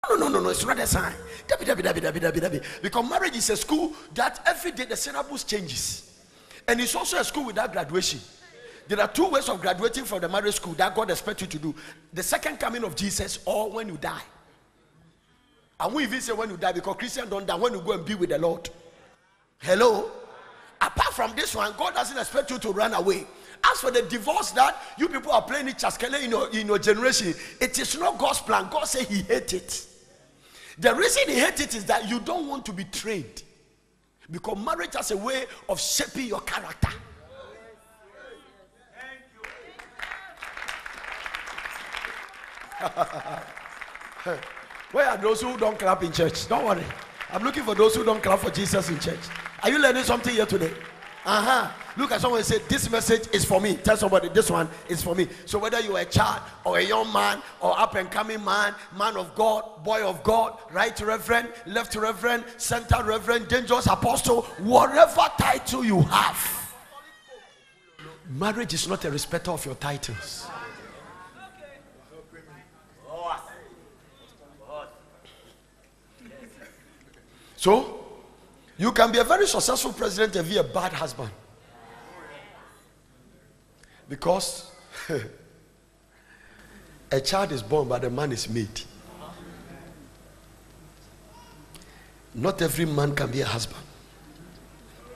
No, it's not a sign. Because marriage is a school that every day the syllabus changes. And it's also a school without graduation. There are two ways of graduating from the marriage school that God expects you to do: the second coming of Jesus, or when you die. And we even say when you die, because Christians don't die when you go and be with the Lord. Hello? Apart from this one, God doesn't expect you to run away. As for the divorce that you people are playing it chaskele in your generation, it is not God's plan. God said he hates it. The reason he hates it is that you don't want to be trained. Because marriage has a way of shaping your character. Where are those who don't clap in church? Don't worry. I'm looking for those who don't clap for Jesus in church. Are you learning something here today? Look at someone and say, this message is for me. Tell somebody, this one is for me. So whether you are a child or a young man or up and coming man, man of God, boy of God, right reverend, left reverend, center reverend, dangerous apostle, whatever title you have, marriage is not a respecter of your titles. So, you can be a very successful president and be a bad husband. Because a child is born, but a man is made. Not every man can be a husband.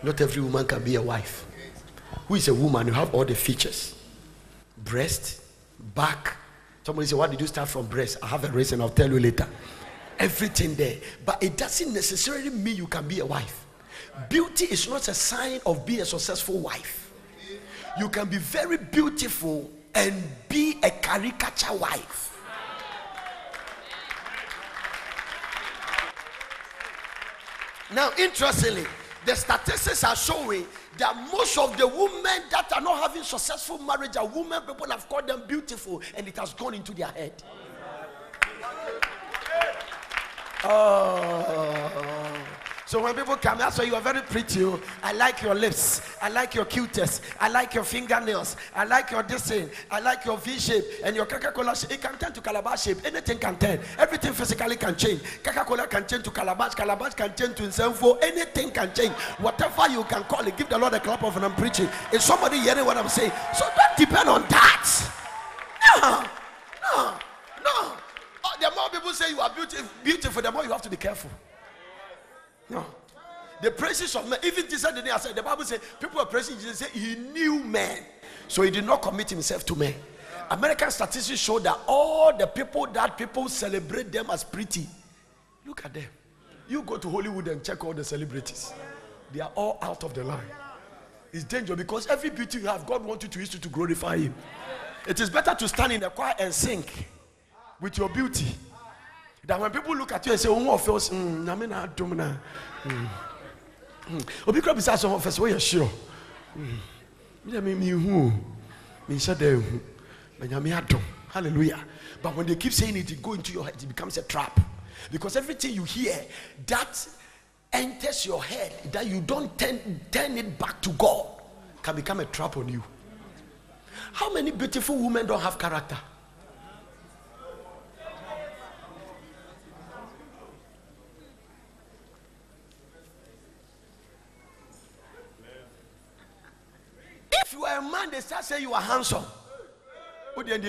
Not every woman can be a wife. Who is a woman? You have all the features: breast, back. Somebody say, why did you start from breast? I have a reason, I'll tell you later. Everything there. But it doesn't necessarily mean you can be a wife. Beauty is not a sign of being a successful wife. You can be very beautiful and be a caricature wife. Now, interestingly, the statistics are showing that most of the women that are not having successful marriage are women people have called them beautiful, and it has gone into their head. So when people come, that's why you are very pretty. I like your lips. I like your cuteness. I like your fingernails. I like your this thing. I like your V shape and your Coca-Cola shape. It can turn to calabash shape. Anything can turn. Everything physically can change. Coca-Cola can change to calabash. Calabash can change to Nsenfo. Anything can change. Whatever you can call it. Give the Lord a clap of when I'm preaching. Is somebody hearing what I'm saying? So don't depend on that. No. The more people say you are beautiful, the more you have to be careful. No. The praises of men, even this other day I said, the Bible says people are praising Jesus, say he knew men, so he did not commit himself to men. American statistics show that all the people that people celebrate them as pretty, look at them. You go to Hollywood and check all the celebrities, they are all out of the line. It's dangerous because every beauty you have, God wants you to use it to glorify him. It is better to stand in the choir and sing with your beauty that when people look at you and say, oh, feels, hallelujah. But when they keep saying it, it goes into your head, it becomes a trap. Because everything you hear that enters your head, that you don't turn it back to God, can become a trap on you. How many beautiful women don't have character? If you are a man, they start saying you are handsome. Oh, Debbie.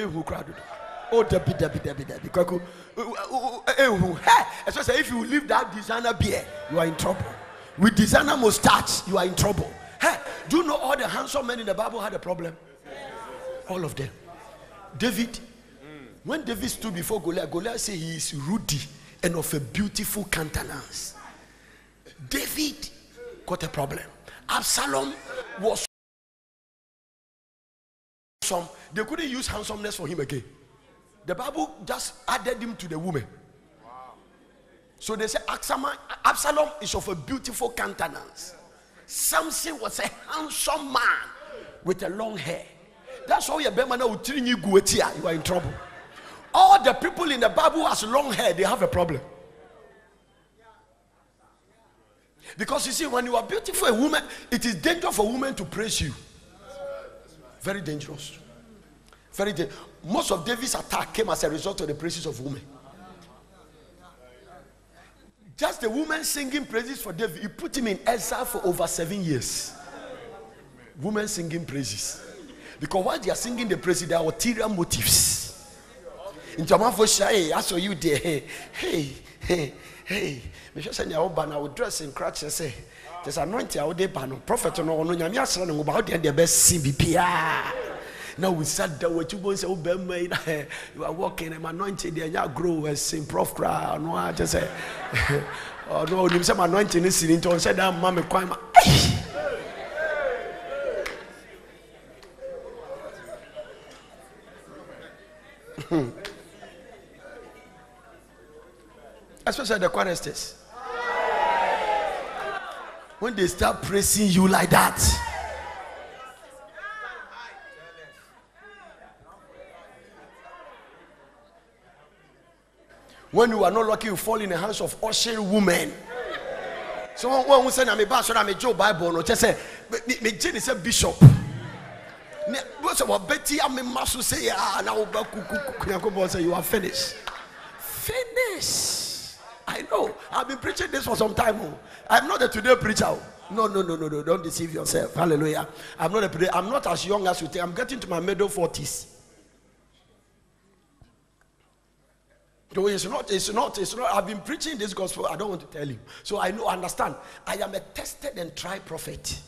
Especially if you leave that designer beard, you are in trouble. With designer mustache, you are in trouble. Hey, do you know all the handsome men in the Bible had a problem? All of them. David, when David stood before Goliath, Goliath said he is ruddy and of a beautiful countenance. David got a problem. Absalom was some. They couldn't use handsomeness for him again. The Bible just added him to the woman. So they say Absalom is of a beautiful countenance. Samson was a handsome man with a long hair. That's why you are in trouble. All the people in the Bible has long hair, they have a problem. Because you see, when you are beautiful, a woman, it is dangerous for women to praise you. Very dangerous. Very dangerous. Most of David's attack came as a result of the praises of women. Just the woman singing praises for David, he put him in exile for over 7 years. Women singing praises. Because while they are singing the praises, there are ulterior motives. In Jamafo, I saw you there. Hey. Me just say na oba na we dress in crutch say. There's anointing out there, prophet no nyame asra no ba how the best see bibia. Now we sat down with you go say obema you are walking and anointing there ya grow as sing prof cry no I just say oh no you say anointing is sitting to say that mama kwan ma especially the choristers. When they start praising you like that, when you are not lucky, you fall in the hands of ushering women. So when we say I'm a pastor, I'm a Joe Bible, no, just say me Jenny say bishop. What's about Betty? I'm a master say now say you are finished. Finish. I know. I've been preaching this for some time. I'm not a today preacher. No. Don't deceive yourself. Hallelujah. I'm not as young as you think. I'm getting to my middle 40s. So it's not. I've been preaching this gospel. I don't want to tell you. So I know, understand. I am a tested and tried prophet.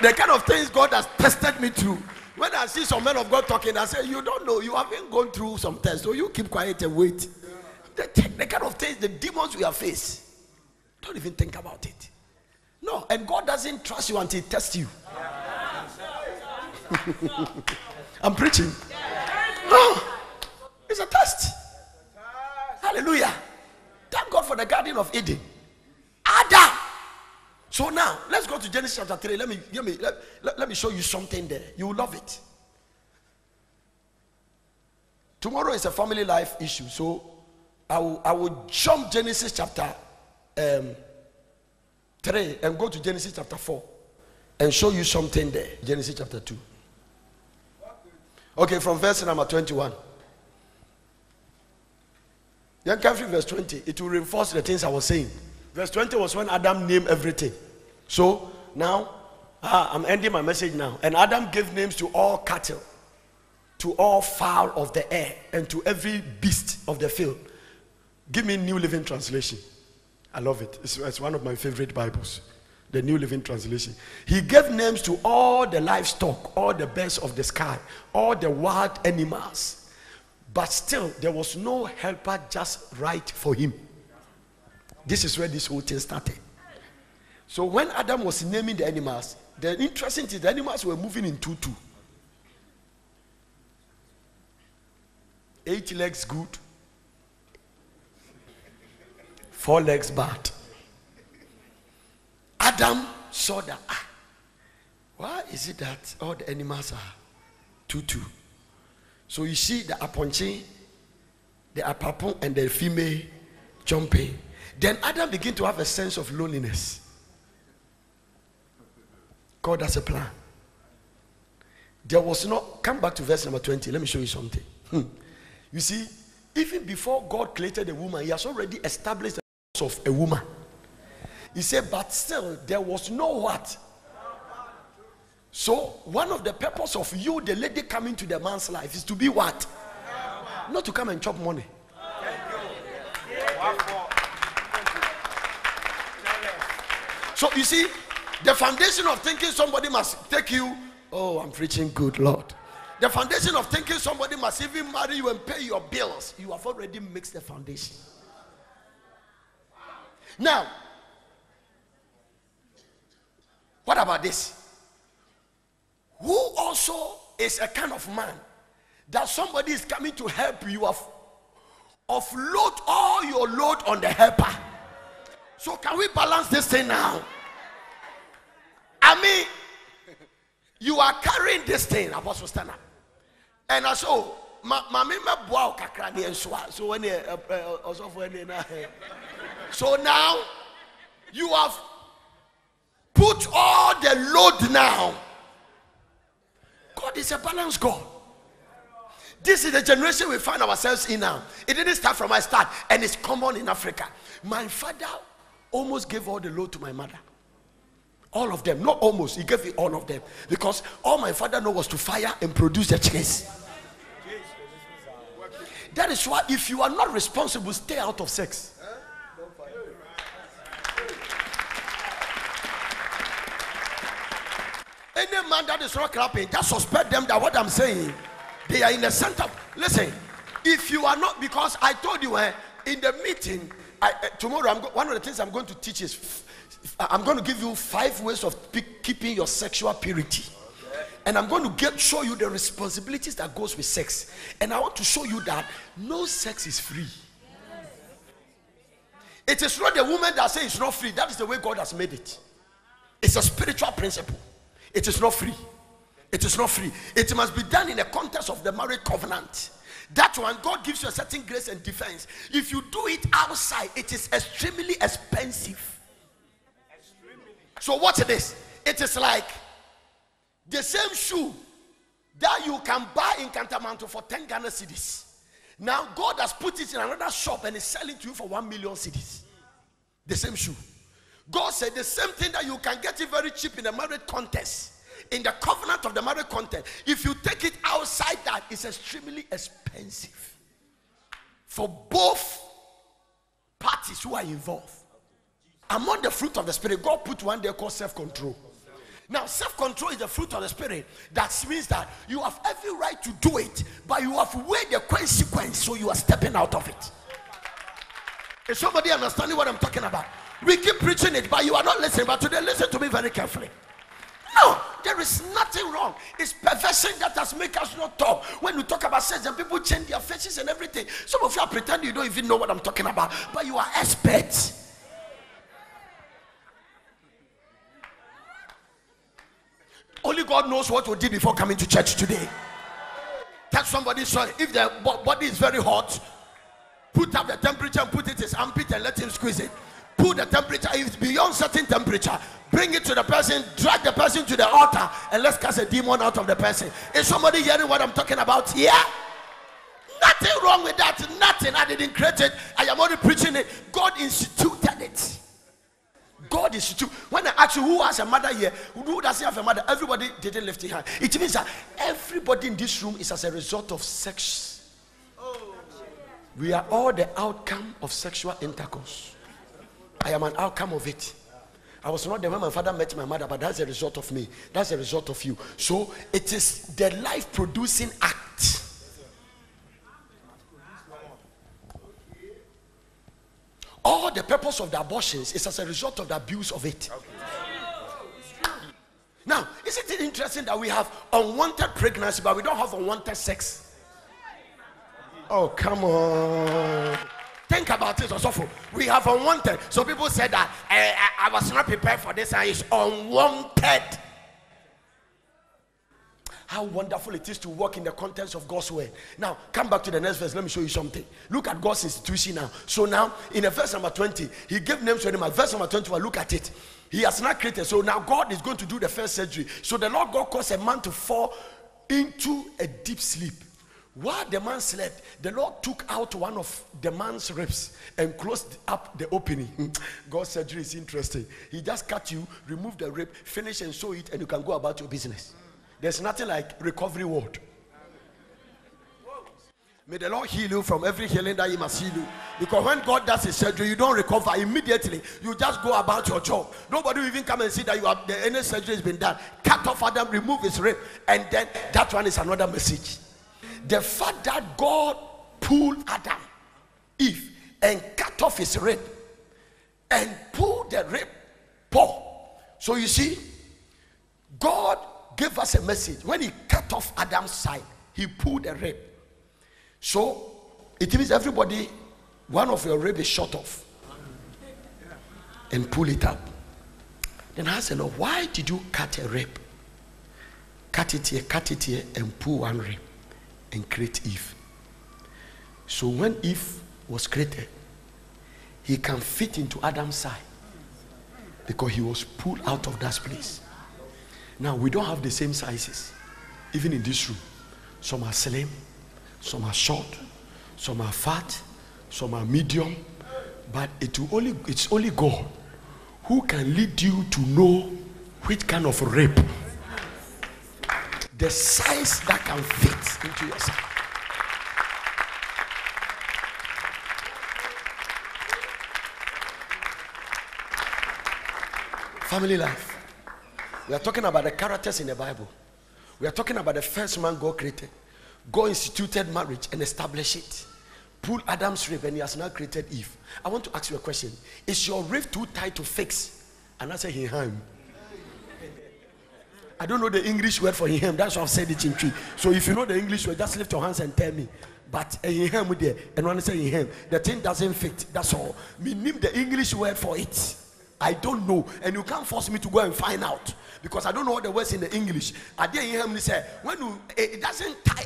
the kind of things God has tested me through. When I see some men of God talking, I say, you don't know, you haven't gone through some tests, so you keep quiet and wait. The kind of things, the demons we have faced, don't even think about it. No, and God doesn't trust you until He tests you. I'm preaching. No, it's a test. Hallelujah. Thank God for the Garden of Eden. Adam. So now, let's go to Genesis chapter 3. Let me show you something there. You will love it. Tomorrow is a family life issue. So I will jump Genesis chapter 3 and go to Genesis chapter 4 and show you something there. Genesis chapter 2. Okay, from verse number 21. Then come from verse 20. It will reinforce the things I was saying. Verse 20 was when Adam named everything. So now, I'm ending my message now. And Adam gave names to all cattle, to all fowl of the air, and to every beast of the field. Give me New Living Translation. I love it. It's one of my favorite Bibles. The New Living Translation. He gave names to all the livestock, all the birds of the sky, all the wild animals. But still, there was no helper just right for him. This is where this whole thing started. So when Adam was naming the animals, the interesting thing is the animals were moving in 2-2. 8 legs good, 4 legs bad. Adam saw that. Why is it that all the animals are 2-2? So you see the aponche, the apapon, and the female jumping. Then Adam began to have a sense of loneliness. God has a plan. There was not, come back to verse number 20. Let me show you something. You see, even before God created a woman, He has already established the purpose of a woman. He said, but still, there was no what? So, one of the purpose of you, the lady coming to the man's life, is to be what? Not to come and chop money. So, you see, the foundation of thinking somebody must take you, oh, I'm preaching good, Lord. The foundation of thinking somebody must even marry you and pay your bills, you have already mixed the foundation. Now, what about this? Who also is a kind of man that somebody is coming to help you offload all your load on the helper? So can we balance this thing now? I mean, you are carrying this thing, Apostle, stand up. And I saw, so now you have put all the load now. God is a balanced God. This is the generation we find ourselves in now. It didn't start from my start, and it's common in Africa. My father almost gave all the load to my mother. All of them, not almost, he gave it all of them. Because all my father knew was to fire and produce the chickens. That is why if you are not responsible, stay out of sex. Any man that is not clapping, just suspect them that what I'm saying, they are in the center. Listen, if you are not, because I told you in the meeting, tomorrow, one of the things I'm going to teach is, I'm going to give you 5 ways of keeping your sexual purity. And I'm going to show you the responsibilities that goes with sex. And I want to show you that no sex is free. It is not the woman that says it's not free. That is the way God has made it. It's a spiritual principle. It is not free. It is not free. It must be done in the context of the marriage covenant. That one, God gives you a certain grace and defense. If you do it outside, it is extremely expensive. So watch this. It is like the same shoe that you can buy in Kantamanto for 10 Ghana cedis. Now God has put it in another shop and is selling to you for 1 million cedis. The same shoe. God said the same thing that you can get it very cheap in the marriage contest. In the covenant of the marriage contest, if you take it outside that, it's extremely expensive for both parties who are involved. Among the fruit of the spirit, God put one there called self-control. Now, self-control is the fruit of the spirit. That means that you have every right to do it, but you have weighed the consequence, so you are stepping out of it. Is somebody understanding what I'm talking about? We keep preaching it, but you are not listening. But today, listen to me very carefully. No, there is nothing wrong. It's perversion that has made us not talk. When we talk about sex, and people change their faces and everything. Some of you are pretending you don't even know what I'm talking about, but you are experts. Only God knows what you did before coming to church today. Tell somebody, sorry, if the body is very hot, put up the temperature and put it in his armpit and let him squeeze it. Put the temperature, if it's beyond certain temperature, bring it to the person, drag the person to the altar, and let's cast a demon out of the person. Is somebody hearing what I'm talking about here? Nothing wrong with that. Nothing. I didn't create it. I am only preaching it. God instituted it. God instituted. When I ask you who has a mother here, who doesn't have a mother, everybody didn't lift their hand. It means that everybody in this room is as a result of sex. We are all the outcome of sexual intercourse. I am an outcome of it. I was not there when my father met my mother, but that's a result of me. That's a result of you. So it is the life producing act. All the purpose of the abortions is as a result of the abuse of it. Now, isn't it interesting that we have unwanted pregnancy, but we don't have unwanted sex? Oh, come on. Think about it, Osofo. We have unwanted. So people said that I was not prepared for this, and it's unwanted. How wonderful it is to work in the contents of God's word. Now, come back to the next verse. Let me show you something. Look at God's institution now. So now, in the verse number 20, he gave names to animals. Verse number 21, look at it. He has not created. So now God is going to do the first surgery. So the Lord God caused a man to fall into a deep sleep. While the man slept, the Lord took out one of the man's ribs and closed up the opening. God's surgery is interesting. He just cut you, remove the rib, finish and sew it, and you can go about your business. There's nothing like recovery ward. May the Lord heal you from every healing that he must heal you. Because when God does his surgery, you don't recover immediately. You just go about your job. Nobody will even come and see that you have any surgery has been done. Cut off Adam, remove his rib, and then that one is another message. The fact that God pulled Adam, Eve, and cut off his rib and pulled the rib paw. So you see, God gave us a message. When he cut off Adam's side, he pulled the rib. So it means everybody, one of your rib is shot off, and pull it up. Then I asked the Lord, why did you cut a rib? Cut it here, and pull one rib and create Eve. So when Eve was created, he can fit into Adam's side because he was pulled out of that place. Now we don't have the same sizes, even in this room. Some are slim, some are short, some are fat, some are medium, but it's only God who can lead you to know which kind of rape, the size that can fit into your side. Family life. We are talking about the characters in the Bible. We are talking about the first man God created. God instituted marriage and established it. Pull Adam's rib and he has now created Eve. I want to ask you a question. Is your rib too tight to fix? And I say him. I don't know the English word for him. That's why I've said it in tree. So if you know the English word, just lift your hands and tell me. But him with there, and when I say him, the thing doesn't fit. That's all. Me name the English word for it. I don't know, and you can't force me to go and find out because I don't know what the words in the English. I didn't hear him say when you it doesn't tie,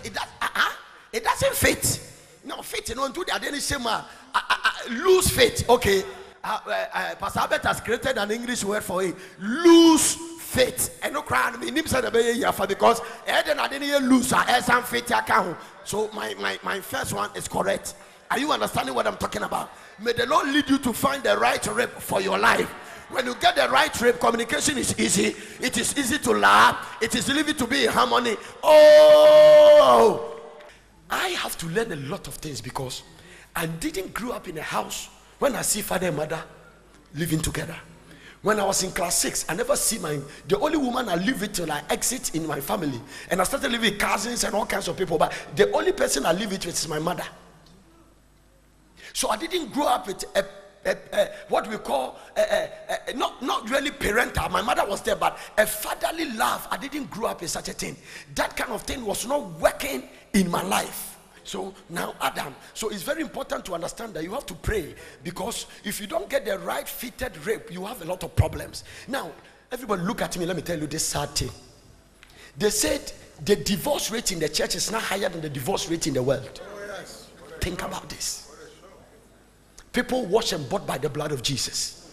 it doesn't fit. No fit, you know. Into the didn't say loose fit. Okay, Pastor Albert has created an English word for it. Loose fit. And no crying me. Nim said because I didn't hear loose. Some fit. So my first one is correct. Are you understanding what I'm talking about? May the Lord lead you to find the right rib for your life. When you get the right rib, communication is easy. It is easy to laugh. It is easy to be in harmony. Oh, I have to learn a lot of things because I didn't grow up in a house when I see father and mother living together. When I was in class 6, I never see the only woman I live with till I exit in my family. And I started living with cousins and all kinds of people. But the only person I live with is my mother. So I didn't grow up with what we call not really parental. My mother was there, but a fatherly love. I didn't grow up in such a thing. That kind of thing was not working in my life. So now Adam. So it's very important to understand that you have to pray, because if you don't get the right fitted rape, you have a lot of problems. Now, everybody look at me. Let me tell you this sad thing. They said the divorce rate in the church is not higher than the divorce rate in the world. Think about this. People washed and bought by the blood of Jesus.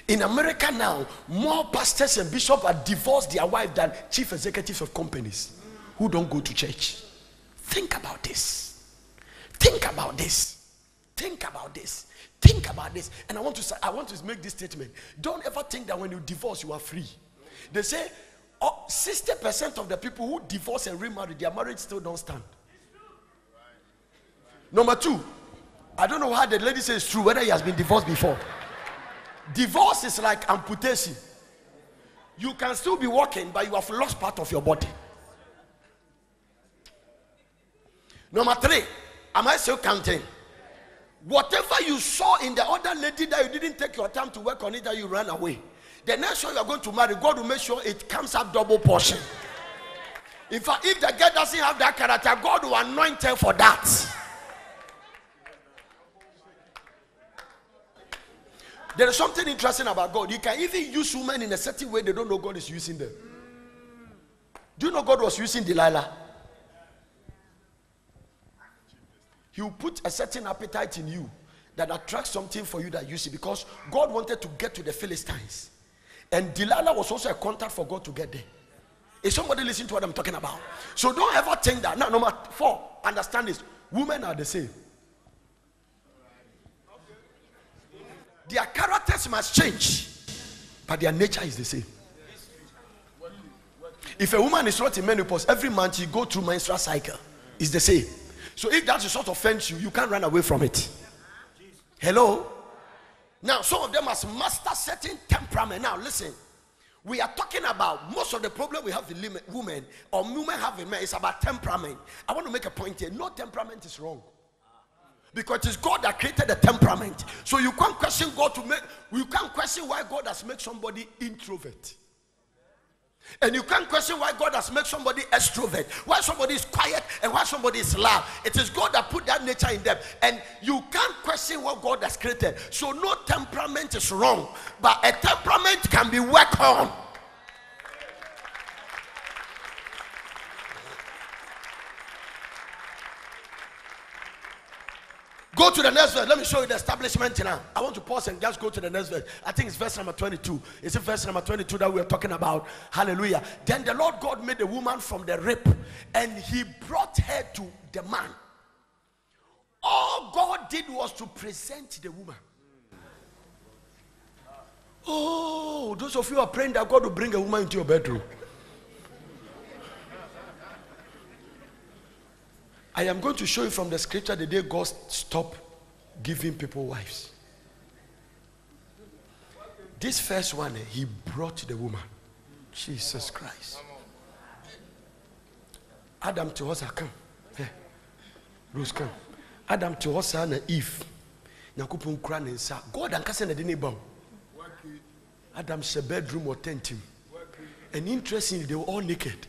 In America now, more pastors and bishops are divorced their wife than chief executives of companies who don't go to church. Think about this. Think about this. Think about this. Think about this. And I want to make this statement. Don't ever think that when you divorce, you are free. They say 60% of the people who divorce and remarry, their marriage still don't stand. Number 2, I don't know how the lady says it's true, whether he has been divorced before. Divorce is like amputation. You can still be walking, but you have lost part of your body. Number 3, am I still counting? Whatever you saw in the other lady that you didn't take your time to work on it, that you ran away, the next one you are going to marry, God will make sure it comes up double portion. In fact, if the girl doesn't have that character, God will anoint her for that. There is something interesting about God. He can even use women in a certain way they don't know God is using them. Do you know God was using Delilah? He will put a certain appetite in you that attracts something for you that you see, because God wanted to get to the Philistines. And Delilah was also a contact for God to get there. Is somebody listening to what I'm talking about? So don't ever think that. Now, number 4, understand this. Women are the same. Their characters must change, but their nature is the same. If a woman is not in menopause, every month she go through menstrual cycle. It's the same. So if that is sort of offends you, you can't run away from it. Hello? Now, some of them must master certain temperament. Now, listen. We are talking about most of the problem we have with women, or women have with men, is about temperament. I want to make a point here. No temperament is wrong. Because it is God that created the temperament. So you can't question God you can't question why God has made somebody introvert. And you can't question why God has made somebody extrovert, why somebody is quiet and why somebody is loud. It is God that put that nature in them. And you can't question what God has created. So no temperament is wrong, but a temperament can be worked on. Go to the next verse. Let me show you the establishment now. I want to pause and just go to the next verse. I think it's verse number 22. Is it verse number 22 that we are talking about? Hallelujah. Then the Lord God made the woman from the rib, and he brought her to the man. All God did was to present the woman. Oh, those of you who are praying that God will bring a woman into your bedroom. I am going to show you from the scripture the day God stopped giving people wives. This first one, he brought the woman. Jesus Christ. Adam to us, come. Rose, come. Adam to us, and Eve. Nakupun kran and sa. God and Cassan didn't bow. Adam's bedroom or tent him. And interestingly, they were all naked.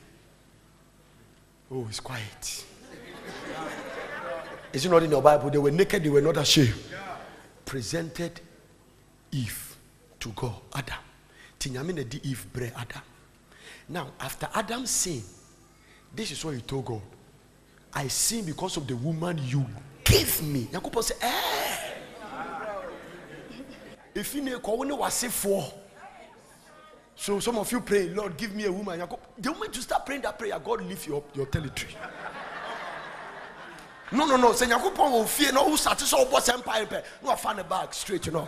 Oh, it's quiet. Is it not in your Bible? They were naked, they were not ashamed. Presented Eve to God, Adam. Tinyamine di Eve bre Adam. Now, after Adam sinned, this is what he told God. I sin because of the woman you gave me. Yakupo said, if you was say for. So some of you pray, Lord, give me a woman. The moment you start praying that prayer, God leave your territory. No. Say Yakupon will fear no who satisfies what's empire. No, I found a bag straight, you know.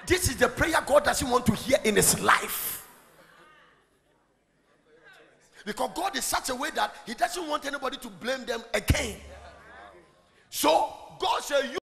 This is the prayer God doesn't want to hear in his life. Because God is such a way that he doesn't want anybody to blame them again. So God said,